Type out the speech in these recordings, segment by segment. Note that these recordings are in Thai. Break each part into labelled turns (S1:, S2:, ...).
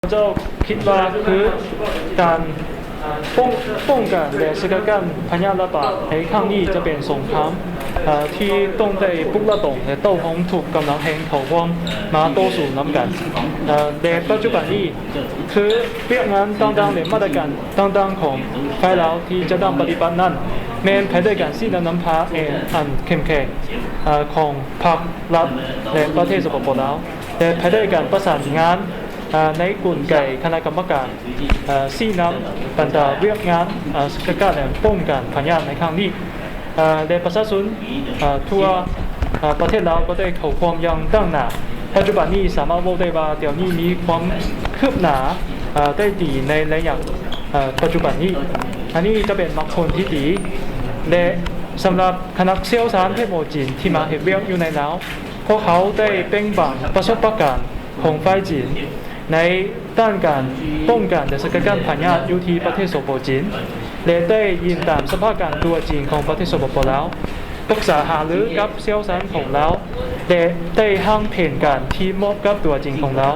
S1: เจ้าคิดว่าคือการป้องกันและสกัดกั้นพยาธิระบาดในครั้งนี้จะเป็นสงครามที่ต้องได้ปลุกระดมและโต้ของถูกกำลังแห่งเขาว่างมาโต้สู่น้ำกันในปัจจุบันนี้คือเรียกงานต่างๆและมาตรการต่างๆของฝ่ายเราที่จะต้องปฏิบัตินั้นแม้ภายใต้การสิ้นน้ำพาเองอันเข้มแข็งของพรรครัฐและประเทศสปปลาวแต่ภายใต้การประสานงานในกลไกคณะกรรมการสี่น้ำบรรดาเรียกงานสกัดกั้นและป้องกันพยาธิในครั้งนี้และประชาชนทั่วประเทศเราก็ได้เข้าความยังตั้งหน้าปัจจุบันนี้สามารถบอกได้ว่าเดี๋ยวนี้มีความคืบหน้าได้ดีในระยะปัจจุบันนี้อันนี้จะเป็นมรรคผลที่ดีและสำหรับคณะเชี่ยวชาญเทคโนโลยีที่มาเห็นเรื่องอยู่ในแล้วพวกเขาได้เป็นบังประสบการณ์ของฝ่ายจีนในด้านการป้องกันและสกัดกั้นพยาธิอยู่ที่ประเทศสปปจีนและได้ยินตามสภาพการตัวจริงของประเทศสปปลาวปรึกษาหารือกับเชี่ยวชาญของเราและได้ห้างเพนการที่มอบกับตัวจริงของเรา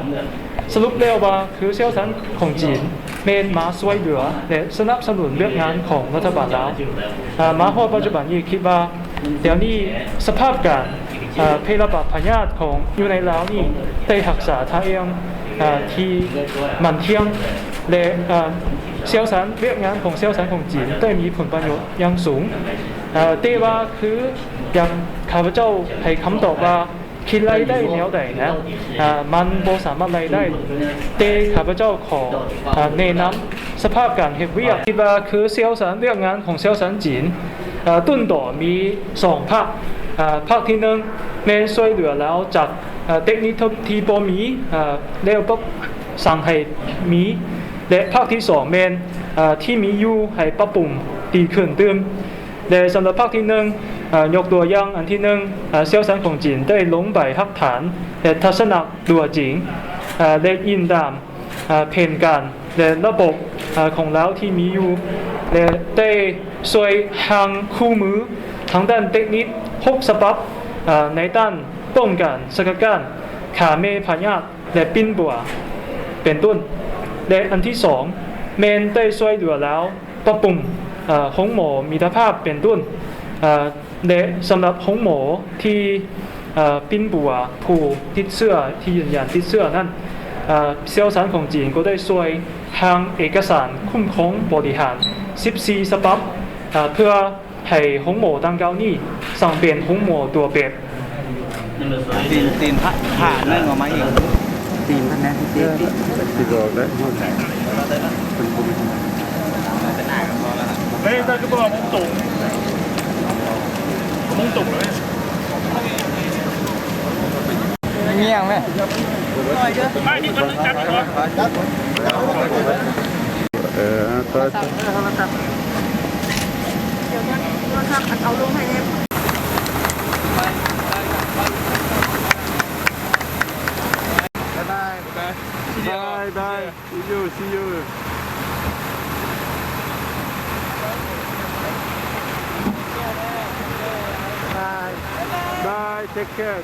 S1: สรุปแล้วว่าคือเชี่ยวชาญของจีนเมนมาช่วยเหลือและสนับสนุนเรื่องงานของรัฐบาลลาวมาฮอดปัจจุบันนี้คิดว่าเดี๋ยวนี้สภาพการเพลระบาดพยาธิของอยู่ในลาวนี่ได้รักษาท่าเองที่มันเที่ยงและเชี่ยวชาญเรื่องงานของเชี่ยวชาญของจีนได้มีผลประโยชน์อย่างสูงแต่ว่าคืออย่างข้าพเจ้าให้คำตอบว่าคิดไรได้แนวใดนะมันบ่สามารถไรได้แต่ข้าพเจ้าขอแนะนำสภาพการเฮ็ดเวียกคิดว่าคือเชี่ยวชาญเรื่องงานของเชี่ยวชาญจีนต้นต่อมี2ภาคภาคที่1แม่ช่วยเหลือแล้วจากเทคนิคที่บ่มีแล้วก็สั่งให้มีและภาคที่2แม่ที่มีอยู่ให้ปรับปรุงดีขึ้นเติมและสำหรับภาคที่1ยกตัวอย่างอันที่1เชี่ยวชาญของจีนได้ลงใบหักฐานและทัศนะตัวจริงได้ยินตามแผนการและระบบของเราที่มีอยู่และได้ช่วยหางคู่มือทางด้านเทคนิค6ฉบับในด้านป้องกันสกัดกั้นขาเมพยาธิและปิ้นบัวเป็นต้นและอันที่2เมนได้ช่วยเหลือแล้วปรับปรุงห้องหมอมีสภาพเป็นต้นและสำหรับห้องหมอที่ปิ้นบัวผู้ติดเชื้อที่ยืนยันติดเชื้อนั้นเชี่ยวชาญของจีนก็ได้ช่วยทางเอกสารคุ้มครองบริหาร14ฉบับเพื่อให้ห้องหมอดังกล่าวนี้สั่งเป็นห้องหมอตัวแบบ
S2: ตีนผ่าเรื่องออกมาอีกตีนท่านนะที่
S3: ที่บอกได้
S1: ไม่ได้ก็บอกมุ่งตุ่มเลย
S2: เงี้ยงไหม
S1: ไม่ที่มันจับก่อน
S3: ก็
S4: เดี๋ยวมันทำเอาลงให้เนี่ย
S3: ได้see you bye take care